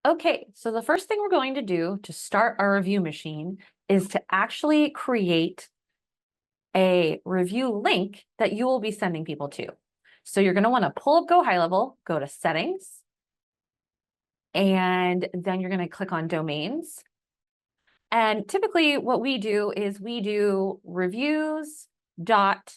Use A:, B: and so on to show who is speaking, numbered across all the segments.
A: Okay, so the first thing we're going to do to start our review machine is to actually create a review link that you will be sending people to. So you're going to want to pull up GoHighLevel, go to settings, and then you're going to click on domains. And typically what we do is we do reviews dot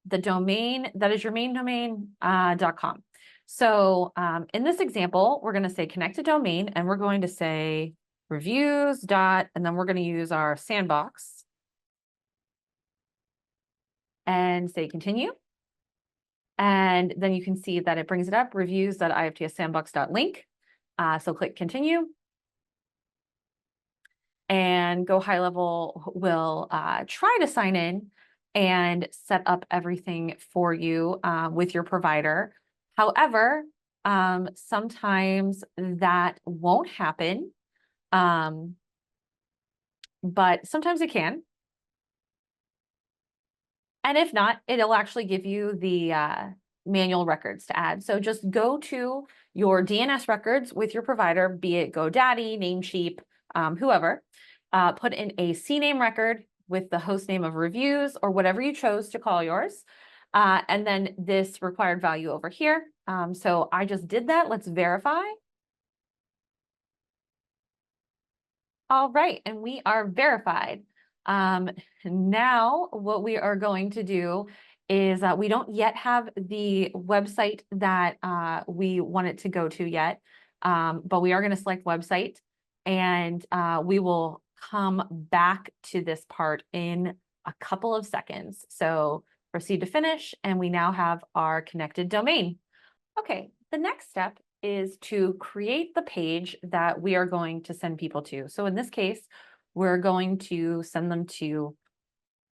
A: the domain that is your main domain .com. So in this example, we're going to say connect to domain, and we're going to say reviews dot, and then we're going to use our sandbox and say continue. And then you can see that it brings it up, reviews.ifts-sandbox.link. So click continue. And GoHighLevel will try to sign in and set up everything for you with your provider. However, sometimes that won't happen, but sometimes it can. And if not, it'll actually give you the manual records to add. So just go to your DNS records with your provider, be it GoDaddy, Namecheap, whoever, put in a CNAME record with the host name of reviews or whatever you chose to call yours. And then this required value over here. So I just did that. Let's verify. All right, and we are verified. Now what we are going to do is we don't yet have the website that we want it to go to yet, but we are going to select website, and we will come back to this part in a couple of seconds. So proceed to finish, and we now have our connected domain. Okay, the next step is to create the page that we are going to send people to. So in this case, we're going to send them to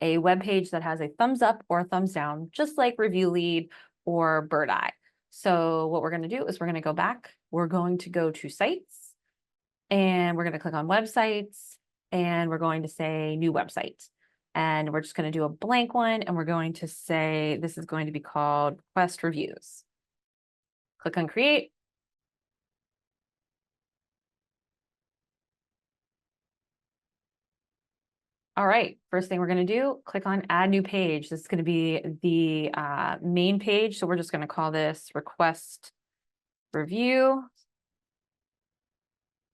A: a web page that has a thumbs up or a thumbs down, just like ReviewLead or BirdEye. So what we're going to do is we're going to go back. We're going to go to sites, and we're going to click on websites, and we're going to say new website. And we're just going to do a blank one, and we're going to say this is going to be called Quest Reviews. Click on create. All right, first thing we're going to do, click on add new page. This is going to be the main page. So we're just going to call this request review.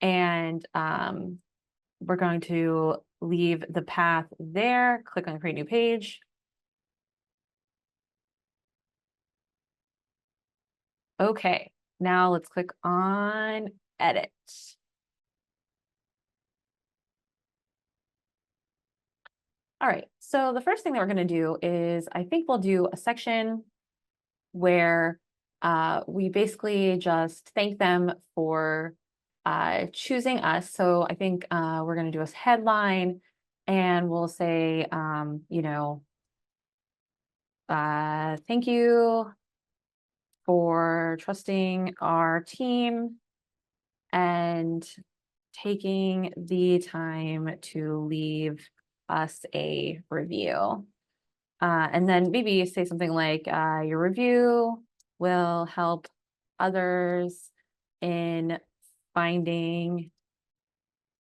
A: And we're going to leave the path there. Click on create new page. Okay, now let's click on edit. All right, so the first thing that we're going to do is I think we'll do a section where we basically just thank them for choosing us. So I think we're going to do a headline, and we'll say, you know, thank you for trusting our team and taking the time to leave us a review. And then maybe say something like, your review will help others in finding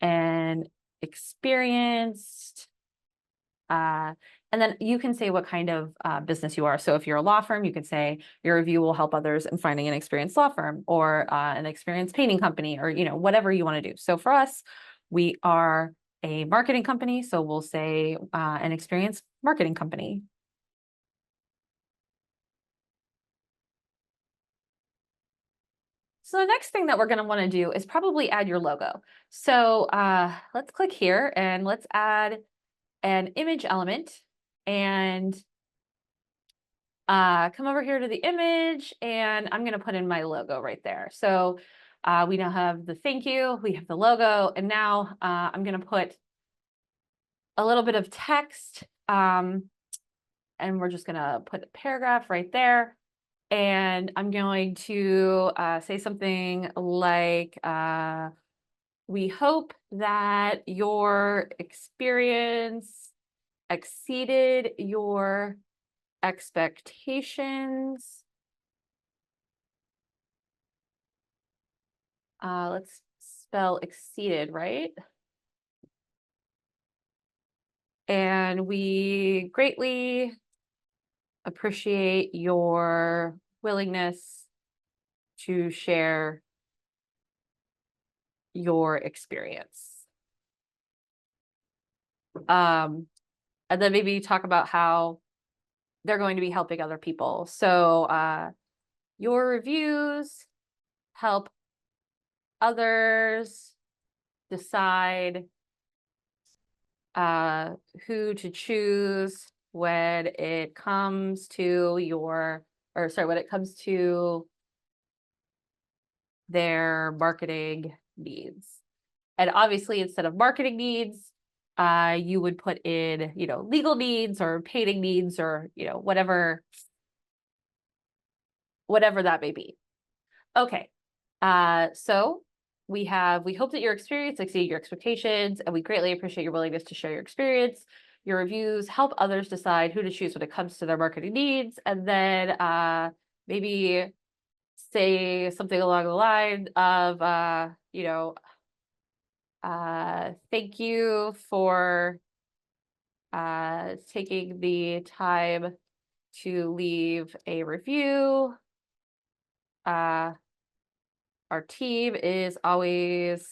A: an experienced, and then you can say what kind of business you are. So if you're a law firm, you could say your review will help others in finding an experienced law firm, or an experienced painting company, or whatever you want to do. So for us, we are a marketing company, so we'll say an experienced marketing company. So the next thing that we're going to want to do is probably add your logo. So let's click here, and let's add an image element, and come over here to the image, and I'm going to put in my logo right there. So we now have the thank you, we have the logo, and now I'm going to put a little bit of text, and we're just going to put a paragraph right there. And I'm going to say something like, we hope that your experience exceeded your expectations. Let's spell exceeded, right? And we greatly appreciate your willingness to share your experience. And then maybe talk about how they're going to be helping other people. So your reviews help others decide who to choose when it comes to when it comes to their marketing needs. And obviously, instead of marketing needs, you would put in, legal needs or painting needs or, whatever that may be. Okay. So we hope that your experience exceeded your expectations, and we greatly appreciate your willingness to share your experience. Your reviews help others decide who to choose when it comes to their marketing needs. And then maybe say something along the line of, thank you for taking the time to leave a review. Our team is always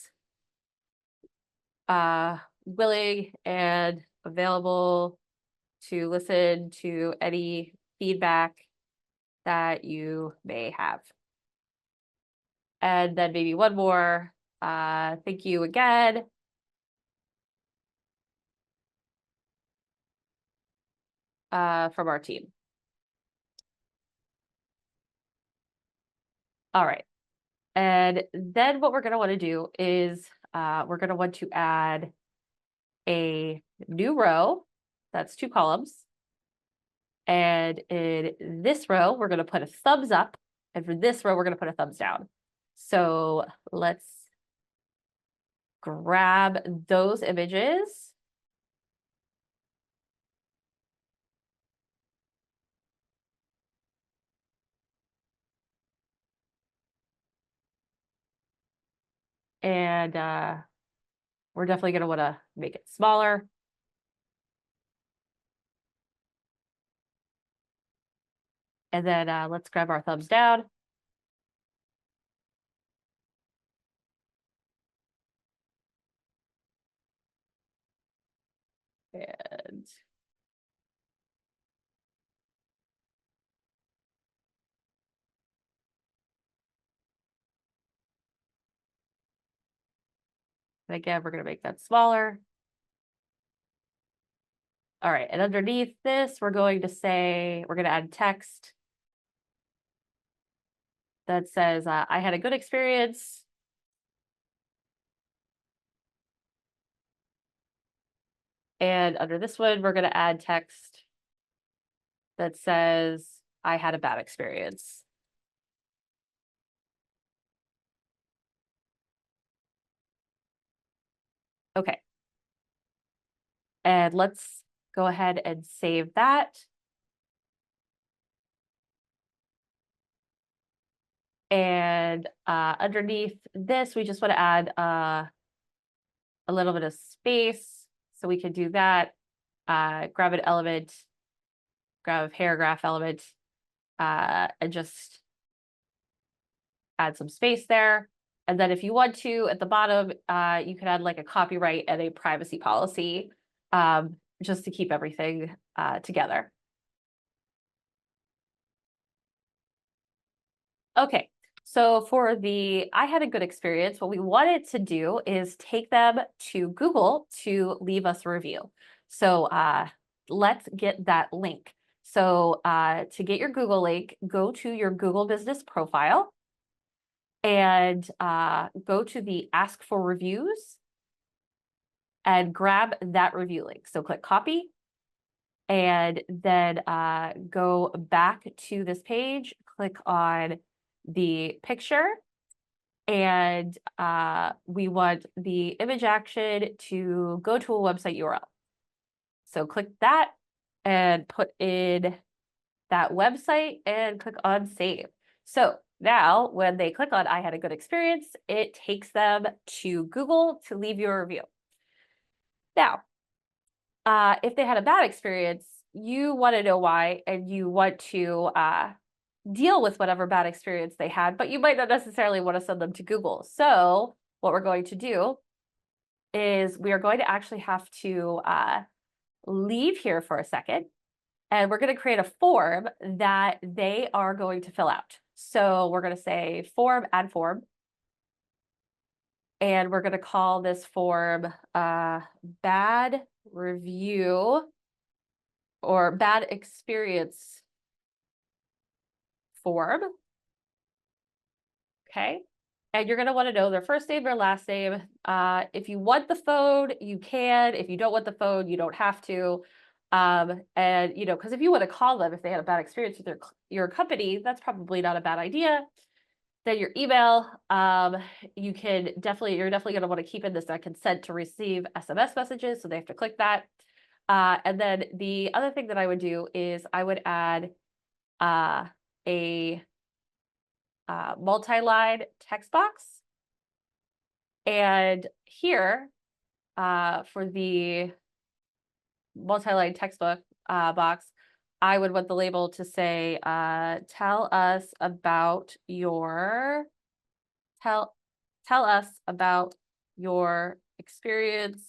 A: willing and available to listen to any feedback that you may have. And then maybe one more, thank you again. From our team. All right. And then what we're going to want to do is we're going to want to add a new row. That's 2 columns. And in this row, we're going to put a thumbs up. And for this row, we're going to put a thumbs down. So let's grab those images. And we're definitely going to want to make it smaller. And then let's grab our thumbs down. And again, we're going to make that smaller. All right, and underneath this, we're going to add text that says, I had a good experience. And under this one, we're going to add text that says, I had a bad experience. Okay. And let's go ahead and save that. And underneath this, we just want to add a little bit of space. So we can do that. Grab an element, grab a paragraph element, and just add some space there. And then if you want to, at the bottom, you could add like a copyright and a privacy policy, just to keep everything together. Okay, so for the I had a good experience, what we wanted to do is take them to Google to leave us a review. So let's get that link. So to get your Google link, go to your Google business profile and go to the Ask for Reviews and grab that review link. So click copy and then go back to this page, click on the picture, and we want the image action to go to a website URL. So click that and put in that website and click on save. So Now, when they click on I had a good experience, it takes them to Google to leave you a review. Now, if they had a bad experience, you want to know why, and you want to deal with whatever bad experience they had, but you might not necessarily want to send them to Google. So what we're going to do is we are going to actually have to leave here for a second, and we're going to create a form that they are going to fill out. So we're going to say form, add form. And we're going to call this form bad review or bad experience form. Okay. And you're going to want to know their first name, their last name. If you want the phone, you can. If you don't want the phone, you don't have to. And, you know, because if you want to call them, if they had a bad experience with your company, that's probably not a bad idea. Then your email, you're definitely going to want to keep in this consent to receive SMS messages. So they have to click that. And then the other thing that I would do is I would add a multi-line text box. And here for the multi-line text box, I would want the label to say, tell us about your experience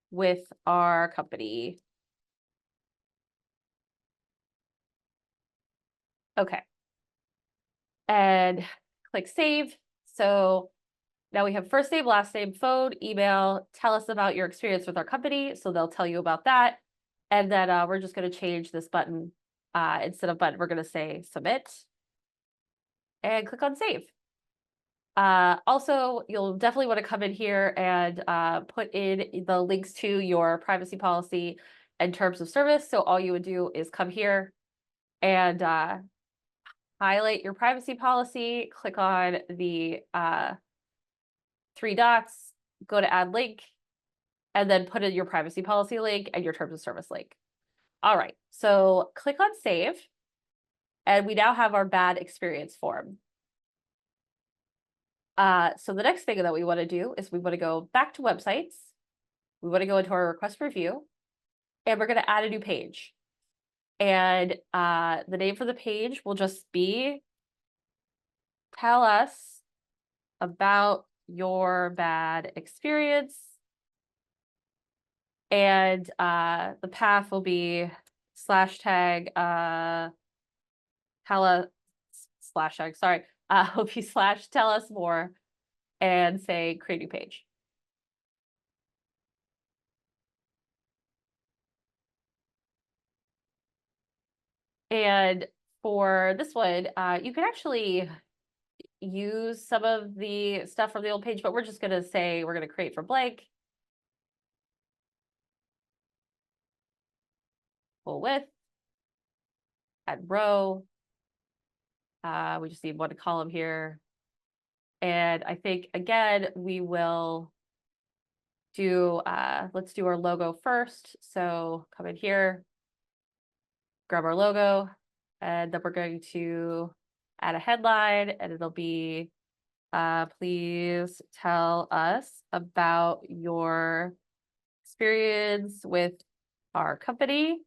A: with our company. Okay. And click save. So now we have first name, last name, phone, email, tell us about your experience with our company. So they'll tell you about that. And then we're just going to change this button. Instead of button, we're going to say submit and click on save. Also, you'll definitely want to come in here and put in the links to your privacy policy and terms of service. So all you would do is come here and highlight your privacy policy, click on the 3 dots, go to add link, and then put in your privacy policy link and your terms of service link. All right, so click on save, and we now have our bad experience form. So the next thing that we want to do is we want to go back to websites. We want to go into our request review, and we're going to add a new page. And the name for the page will just be tell us about your bad experience. And the path will be /tag will be /tell us more and say create new page. And for this one, you can actually use some of the stuff from the old page, but we're just going to say we're going to create from blank. Full width, add row. We just need one column here. And I think, again, we will do, let's do our logo first. So come in here, grab our logo, and then we're going to add a headline, and it'll be, please tell us about your experience with our company.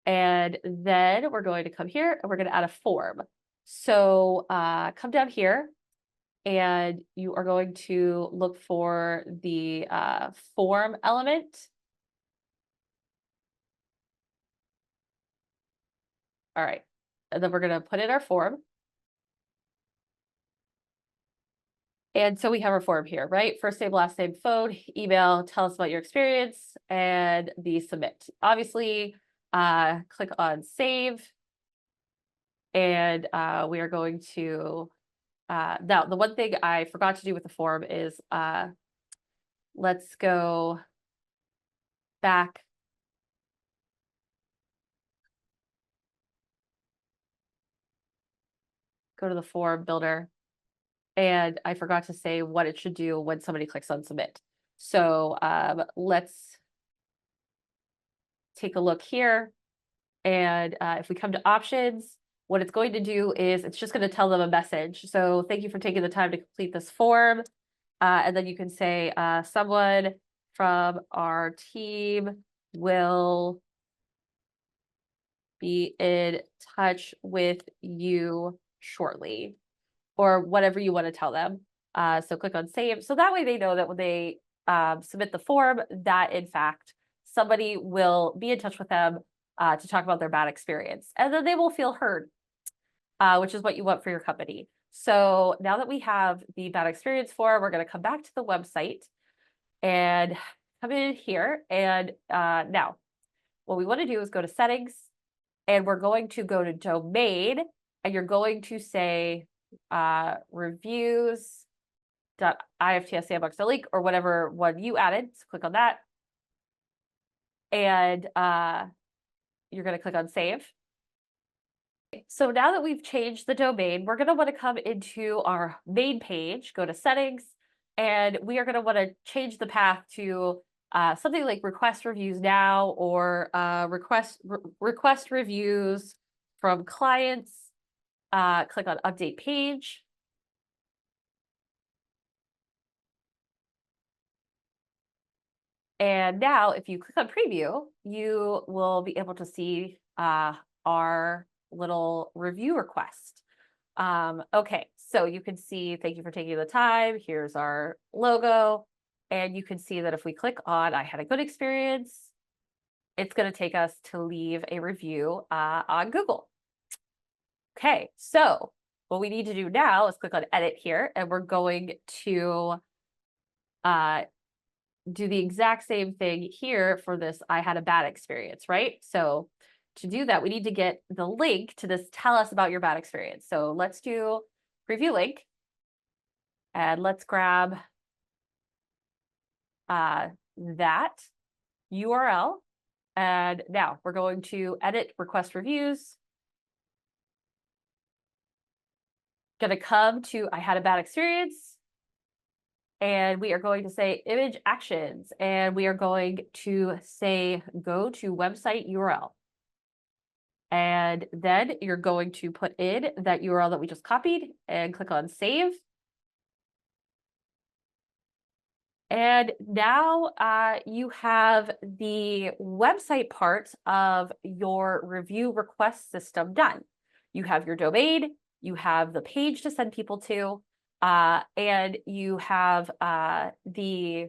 A: And then we're going to come here and we're going to add a form. So come down here and you are going to look for the form element. All right. And then we're going to put in our form. And so we have our form here, right? First name, last name, phone, email, tell us about your experience, and the submit. Obviously, click on save. And we are going to, now the one thing I forgot to do with the form is let's go back. Go to the form builder. And I forgot to say what it should do when somebody clicks on submit. So let's take a look here. And if we come to options, what it's going to do is it's just going to tell them a message. So thank you for taking the time to complete this form. And then you can say, someone from our team will be in touch with you shortly, or whatever you want to tell them. So click on save. So that way they know that when they submit the form, that in fact, somebody will be in touch with them to talk about their bad experience. And then they will feel heard, which is what you want for your company. So now that we have the bad experience form, we're going to come back to the website and come in here. And now what we want to do is go to settings, and we're going to go to domain, and you're going to say reviews.ifts-sandbox.link or whatever one you added. So click on that. And you're going to click on save. So now that we've changed the domain, we're going to want to come into our main page, go to settings, and we are going to want to change the path to something like request reviews now, or request reviews from clients. Click on update page. And now if you click on preview, you will be able to see our little review request. Okay, so you can see, thank you for taking the time. Here's our logo. And you can see that if we click on, I had a good experience, it's going to take us to leave a review on Google. Okay, so what we need to do now is click on edit here, and we're going to do the exact same thing here for this I had a bad experience, right? So to do that, we need to get the link to this tell us about your bad experience. So let's do review link, and let's grab that URL. And now we're going to edit request reviews. Going to come to I had a bad experience. And we are going to say image actions, and we are going to say go to website URL. And then you're going to put in that URL that we just copied and click on save. And now you have the website part of your review request system done. You have your domain, you have the page to send people to, and you have the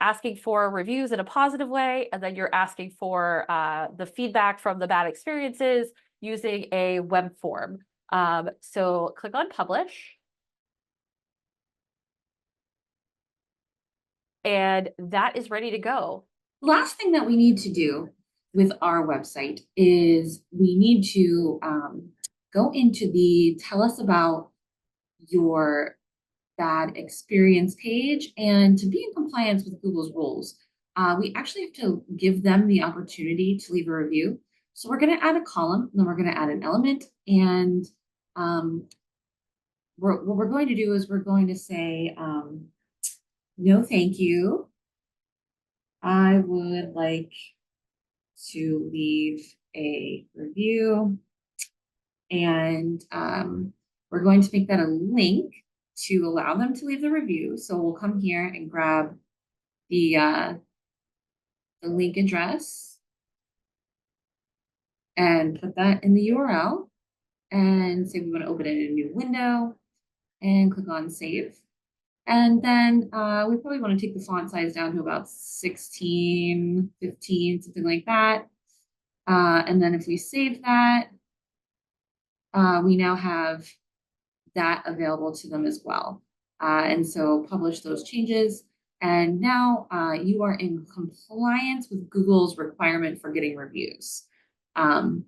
A: asking for reviews in a positive way, and then you're asking for the feedback from the bad experiences using a web form. So click on publish. And that is ready to go.
B: Last thing that we need to do with our website is we need to go into the tell us about your bad experience page, and to be in compliance with Google's rules, we actually have to give them the opportunity to leave a review. So we're going to add a column, and then we're going to add an element, and what we're going to do is we're going to say, no, thank you. I would like to leave a review, and we're going to make that a link to allow them to leave the review. So we'll come here and grab the link address and put that in the URL, and say we want to open it in a new window, and click on save. And then we probably want to take the font size down to about 16, 15, something like that. And then if we save that, we now have that available to them as well. And so publish those changes. And now you are in compliance with Google's requirement for getting reviews. And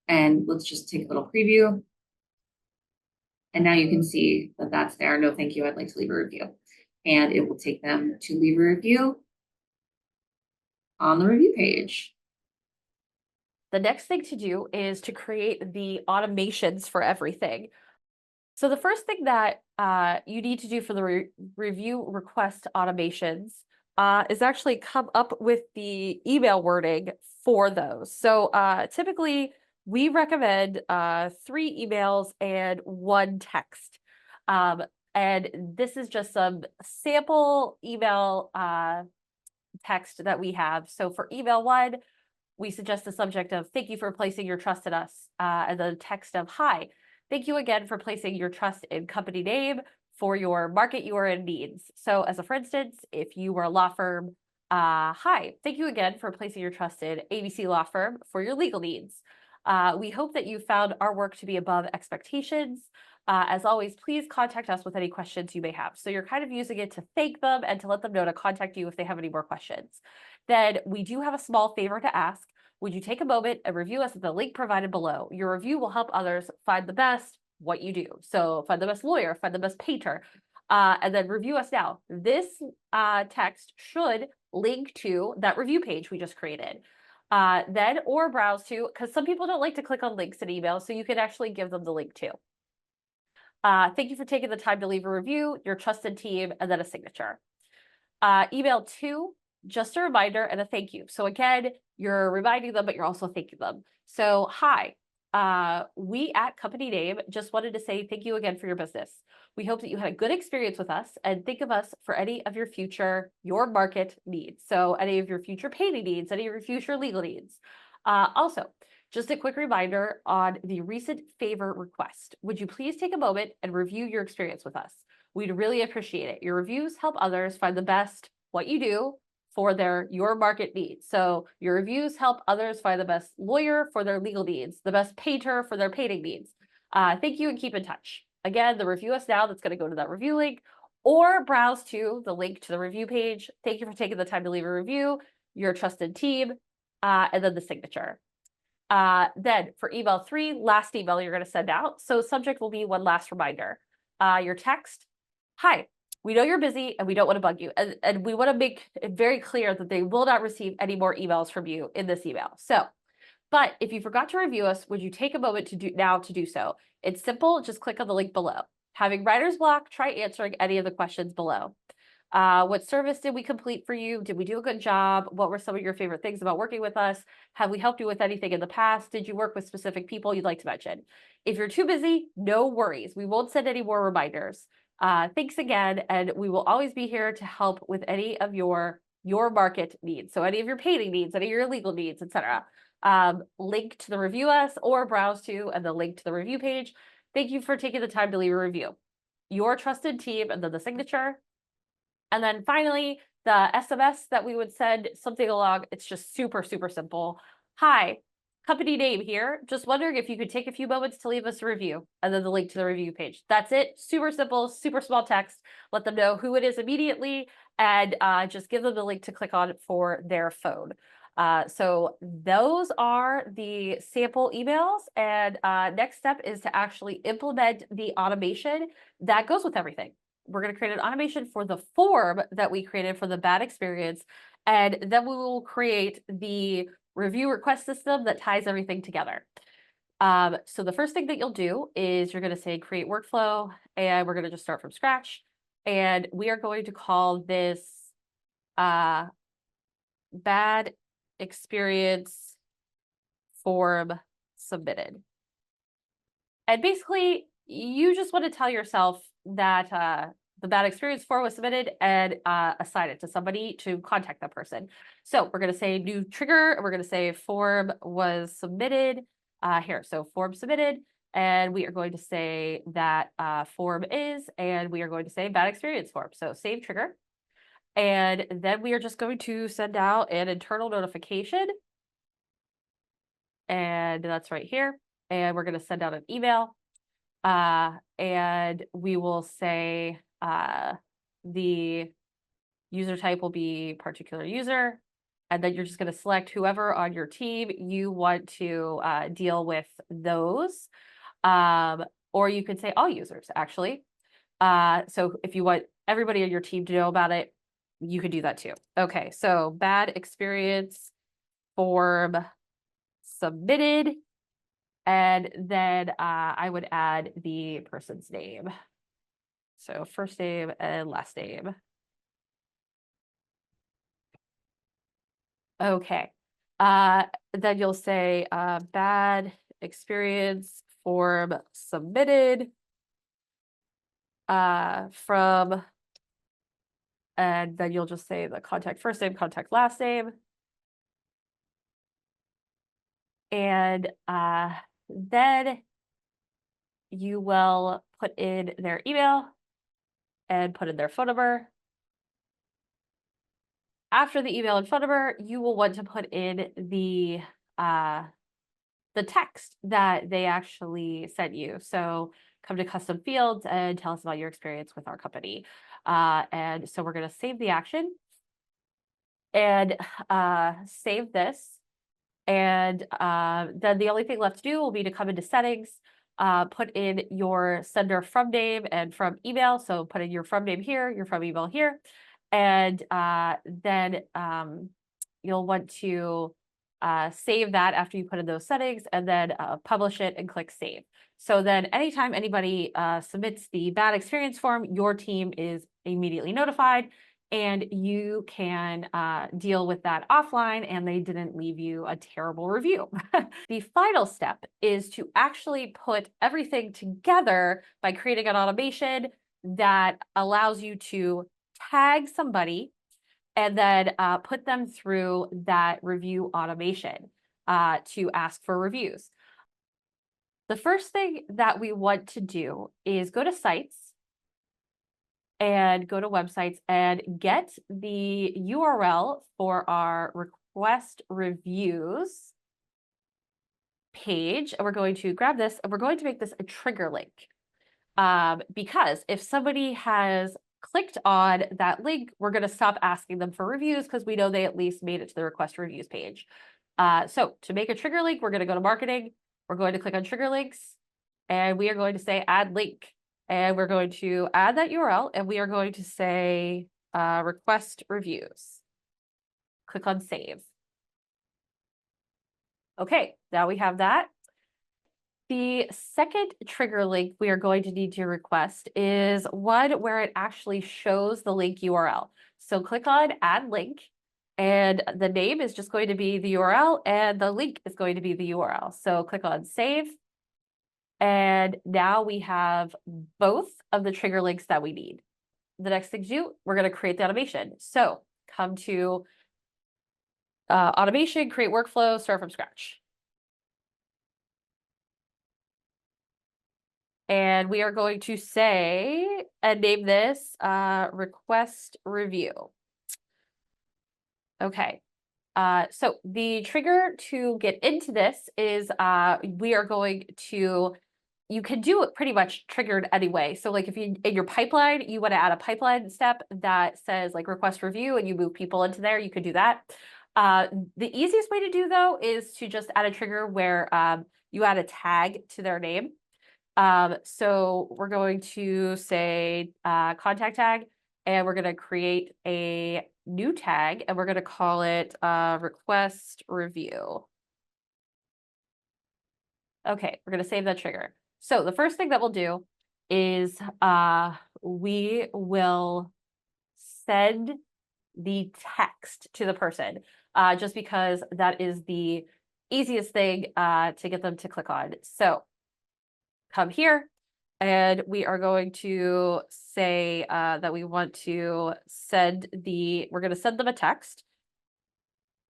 B: let's just take a little preview. And now you can see that that's there. No, thank you. I'd like to leave a review. And it will take them to leave a review on the review page.
A: The next thing to do is to create the automations for everything. So the first thing that you need to do for the review request automations is actually come up with the email wording for those. So typically we recommend 3 emails and 1 text. And this is just some sample email text that we have. So for email 1, we suggest the subject of "Thank you for placing your trust in us," and the text of "Hi, thank you again for placing your trust in company name for your market you are in needs." So as a for instance, if you were a law firm, "Hi, thank you again for placing your trust in ABC Law Firm for your legal needs. We hope that you found our work to be above expectations. As always, please contact us with any questions you may have." So you're kind of using it to thank them and to let them know to contact you if they have any more questions. Then we do have a small favor to ask. Would you take a moment and review us at the link provided below? Your review will help others find the best what you do. So find the best lawyer, find the best painter, and then review us now. This text should link to that review page we just created. Then or browse to, because some people don't like to click on links in emails, so you can actually give them the link too. Thank you for taking the time to leave a review, your trusted team, and then a signature. Email 2, just a reminder and a thank you. So again, you're reminding them, but you're also thanking them. So, "Hi, we at company name just wanted to say thank you again for your business. We hope that you had a good experience with us and think of us for any of your market needs. So any of your future painting needs, any of your future legal needs. Also, just a quick reminder on the recent favor request. Would you please take a moment and review your experience with us? We'd really appreciate it. Your reviews help others find the best what you do for your market needs. So your reviews help others find the best lawyer for their legal needs, the best painter for their painting needs. Thank you and keep in touch." Again, the review us now, that's going to go to that review link, or browse to the link to the review page. Thank you for taking the time to leave a review, your trusted team, and then the signature. Then for email 3, last email you're going to send out. So subject will be "One last reminder." Your text: "Hi, we know you're busy and we don't want to bug you. And we want to make it very clear that they will not receive any more emails from you in this email. So, but if you forgot to review us, would you take a moment to do so? It's simple. Just click on the link below. Having writer's block, try answering any of the questions below. What service did we complete for you? Did we do a good job? What were some of your favorite things about working with us? Have we helped you with anything in the past? Did you work with specific people you'd like to mention?" If you're too busy, no worries. We won't send any more reminders. Thanks again, and we will always be here to help with any of your market needs. So any of your painting needs, any of your legal needs, etc. Link to the review us or browse to, and the link to the review page. Thank you for taking the time to leave a review. Your trusted team, and then the signature. And then finally, the SMS that we would send something along, it's just super, super simple. "Hi, company name here. Just wondering if you could take a few moments to leave us a review," and then the link to the review page. That's it. Super simple, super small text. Let them know who it is immediately, and just give them the link to click on for their phone. So those are the sample emails. And next step is to actually implement the automation that goes with everything. We're going to create an automation for the form that we created for the bad experience, and then we will create the review request system that ties everything together. So the first thing that you'll do is you're going to say create workflow, and we're going to just start from scratch. And we are going to call this bad experience form submitted. And basically, you just want to tell yourself that the bad experience form was submitted and assign it to somebody to contact that person. So we're going to say new trigger, and we're going to say form was submitted here. So form submitted, and we are going to say that form is, and we are going to say bad experience form. So save trigger. And then we are just going to send out an internal notification. And that's right here. And we're going to send out an email. And we will say the user type will be particular user. And then you're just going to select whoever on your team you want to deal with those. Or you could say all users, actually. So if you want everybody on your team to know about it, you could do that too. Okay, so bad experience form submitted. And then I would add the person's name. So first name and last name. Okay. Then you'll say bad experience form submitted from, and then you'll just say the contact first name, contact last name. And then you will put in their email and put in their phone number. After the email and phone number, you will want to put in the text that they actually sent you. So come to custom fields and tell us about your experience with our company. And so we're going to save the action and save this. And then the only thing left to do will be to come into settings, put in your sender from name and from email. So put in your from name here, your from email here. And then you'll want to save that after you put in those settings and then publish it and click save. So then anytime anybody submits the bad experience form, your team is immediately notified and you can deal with that offline and they didn't leave you a terrible review. The final step is to actually put everything together by creating an automation that allows you to tag somebody and then put them through that review automation to ask for reviews. The first thing that we want to do is go to sites and go to websites and get the URL for our request reviews page. And we're going to grab this and we're going to make this a trigger link. Because if somebody has clicked on that link, we're going to stop asking them for reviews because we know they at least made it to the request reviews page. So to make a trigger link, we're going to go to marketing. We're going to click on trigger links and we are going to say add link. And we're going to add that URL and we are going to say request reviews. Click on save. Okay, now we have that. The second trigger link we are going to need to request is one where it actually shows the link URL. So click on add link and the name is just going to be the URL and the link is going to be the URL. So click on save. And now we have both of the trigger links that we need. The next thing to do, we're going to create the automation. So come to automation, create workflow, start from scratch. And we are going to say and name this request review. Okay. So the trigger to get into this is we are going to, you can do it pretty much triggered anyway. So like if you in your pipeline, you want to add a pipeline step that says like request review and you move people into there, you could do that. The easiest way to do though is to just add a trigger where you add a tag to their name. So we're going to say contact tag and we're going to create a new tag and we're going to call it request review. Okay, we're going to save that trigger. So the first thing that we'll do is we will send the text to the person just because that is the easiest thing to get them to click on. So come here and we are going to say that we want to send we're going to send them a text.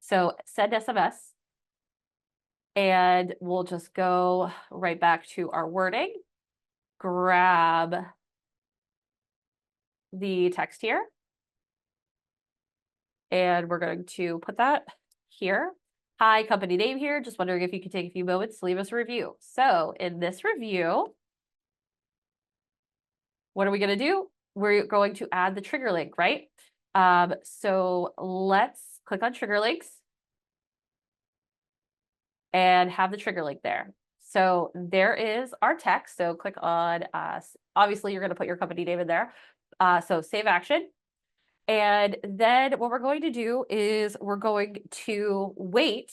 A: So send SMS. And we'll just go right back to our wording, grab the text here. And we're going to put that here. Hi, company name here. Just wondering if you could take a few moments to leave us a review. So in this review, what are we going to do? We're going to add the trigger link, right? So let's click on trigger links and have the trigger link there. So there is our text. So click on, obviously you're going to put your company name in there. So save action. And then what we're going to do is we're going to wait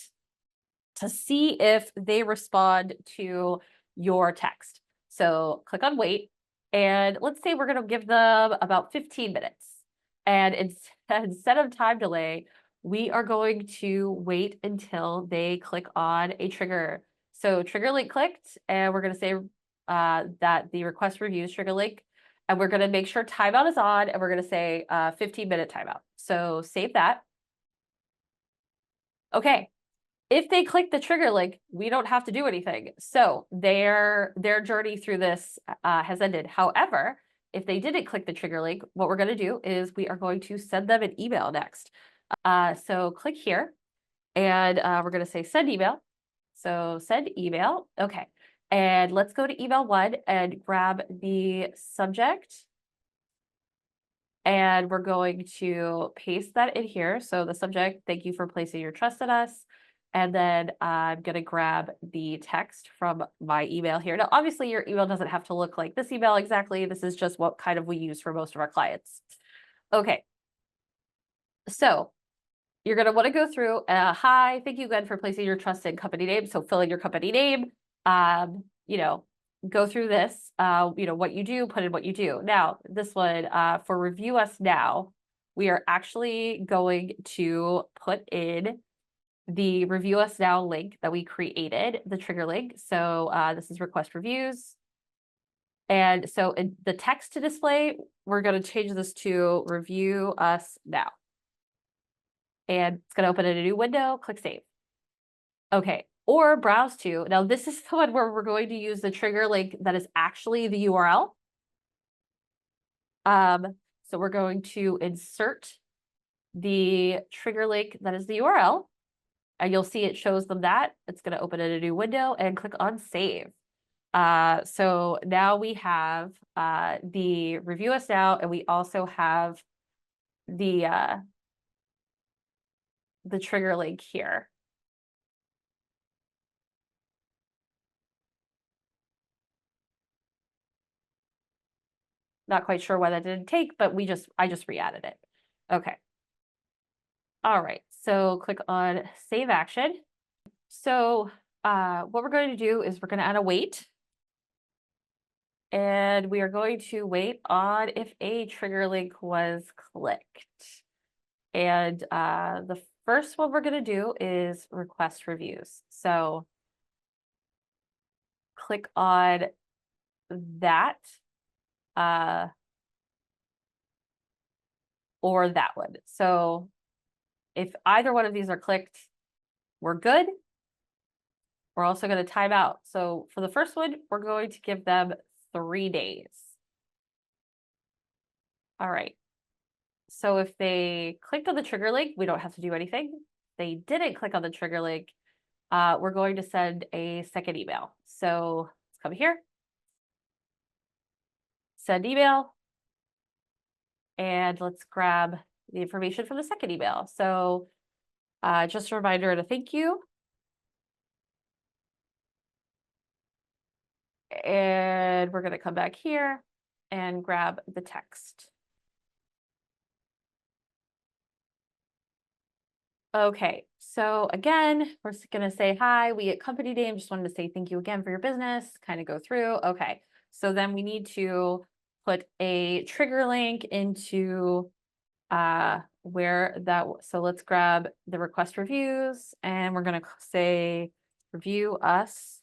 A: to see if they respond to your text. So click on wait. And let's say we're going to give them about 15 minutes. And instead of time delay, we are going to wait until they click on a trigger. So trigger link clicked, and we're going to say that the request reviews trigger link, and we're going to make sure timeout is on, and we're going to say 15-minute timeout. So save that. Okay. If they click the trigger link, we don't have to do anything. So their journey through this has ended. However, if they didn't click the trigger link, what we're going to do is we are going to send them an email next. So click here, and we're going to say send email. So send email. Okay. And let's go to email 1 and grab the subject. And we're going to paste that in here. So the subject, thank you for placing your trust in us. And then I'm going to grab the text from my email here. Now, obviously, your email doesn't have to look like this email exactly. This is just what kind of we use for most of our clients. Okay. So you're going to want to go through, hi, thank you again for placing your trust in company name. So fill in your company name, you know, go through this, you know, what you do, put in what you do. Now, this one, for Review Us Now, we are actually going to put in the Review Us Now link that we created, the trigger link. So this is request reviews. And so in the text to display, we're going to change this to Review Us Now. And it's going to open in a new window, click save. Okay, or browse to. Now this is the one where we're going to use the trigger link that is actually the URL. So we're going to insert the trigger link that is the URL, and you'll see it shows them that. It's going to open in a new window and click on save. So now we have the Review Us Now, and we also have the trigger link here. Not quite sure why that didn't take, but I just re-added it. Okay. All right, so click on save action. So what we're going to do is we're going to add a wait. And we are going to wait on if a trigger link was clicked. And the first one we're going to do is request reviews. So click on that or that one. So if either one of these are clicked, we're good. We're also going to time out. So for the first one, we're going to give them 3 days. All right. So if they clicked on the trigger link, we don't have to do anything. If they didn't click on the trigger link, we're going to send a second email. So let's come here, send email, and let's grab the information from the second email. So just a reminder and a thank you. And we're going to come back here and grab the text. Okay, so again, we're going to say, hi, we at company name just wanted to say thank you again for your business, kind of go through. Okay, so then we need to put a trigger link into where that, so let's grab the request reviews, and we're going to say Review Us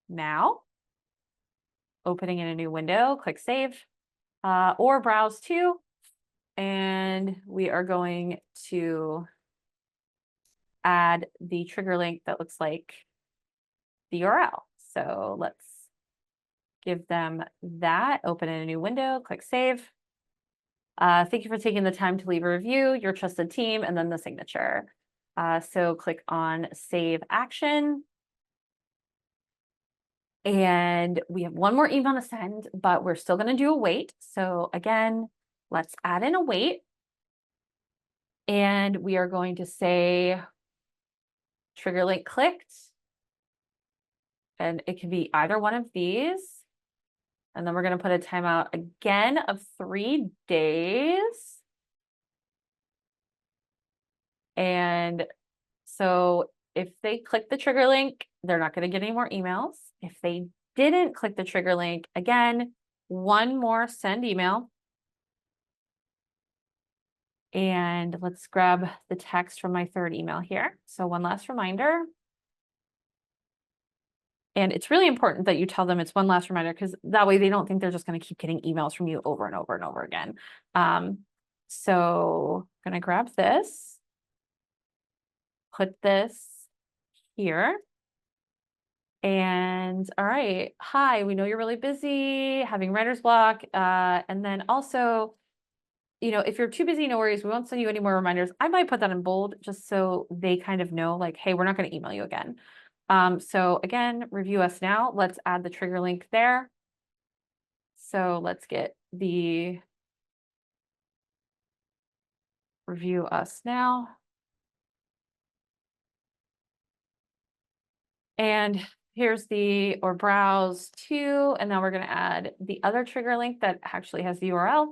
A: Now, opening in a new window, click save, or browse to. And we are going to add the trigger link that looks like the URL. So let's give them that, open in a new window, click save. Thank you for taking the time to leave a review, your trusted team, and then the signature. So click on save action. And we have one more email to send, but we're still going to do a wait. So again, let's add in a wait. And we are going to say trigger link clicked. And it can be either one of these. And then we're going to put a timeout again of 3 days. And so if they click the trigger link, they're not going to get any more emails. If they didn't click the trigger link, again, one more send email. And let's grab the text from my third email here. So one last reminder. And it's really important that you tell them it's one last reminder, because that way they don't think they're just going to keep getting emails from you over and over and over again. So I'm going to grab this, put this here. And all right, hi, we know you're really busy, having writer's block. And then also, if you're too busy, no worries. We won't send you any more reminders. I might put that in bold just so they kind of know, like, hey, we're not going to email you again. So again, review us now. Let's add the trigger link there. So let's get the review us now. And here's the, or browse to, and now we're going to add the other trigger link that actually has the URL.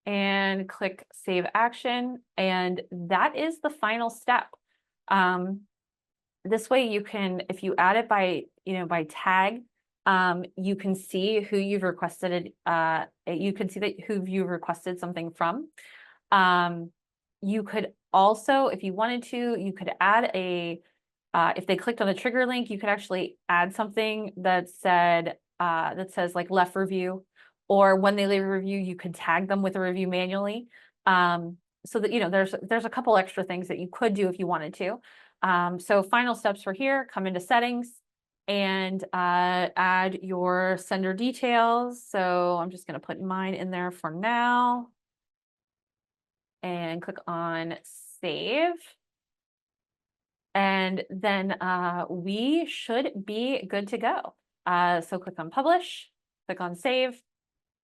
A: And click save action. And that is the final step. This way you can, if you add it by, by tag, you can see who you've requested it. You can see that who you've requested something from. You could also, if you wanted to, you could add a, if they clicked on the trigger link, you could actually add something that said, that says like left review, or when they leave a review, you could tag them with a review manually. So that, there's a couple extra things that you could do if you wanted to. So final steps for here, come into settings and add your sender details. So I'm just going to put mine in there for now and click on save. And then we should be good to go. So click on publish, click on save.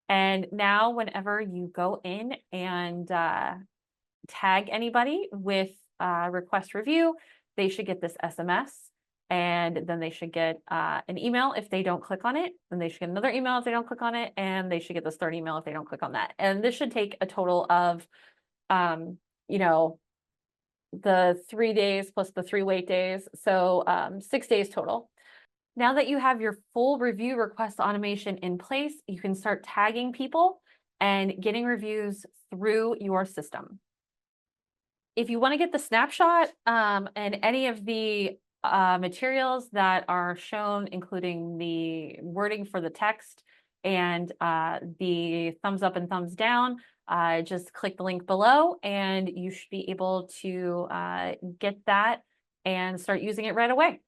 A: And now whenever you go in and tag anybody with request review, they should get this SMS, and then they should get an email if they don't click on it, and they should get another email if they don't click on it, and they should get this third email if they don't click on that. And this should take a total of, the 3 days plus the 3 wait days. So 6 days total. Now that you have your full review request automation in place, you can start tagging people and getting reviews through your system. If you want to get the snapshot and any of the materials that are shown, including the wording for the text and the thumbs up and thumbs down, just click the link below and you should be able to get that and start using it right away.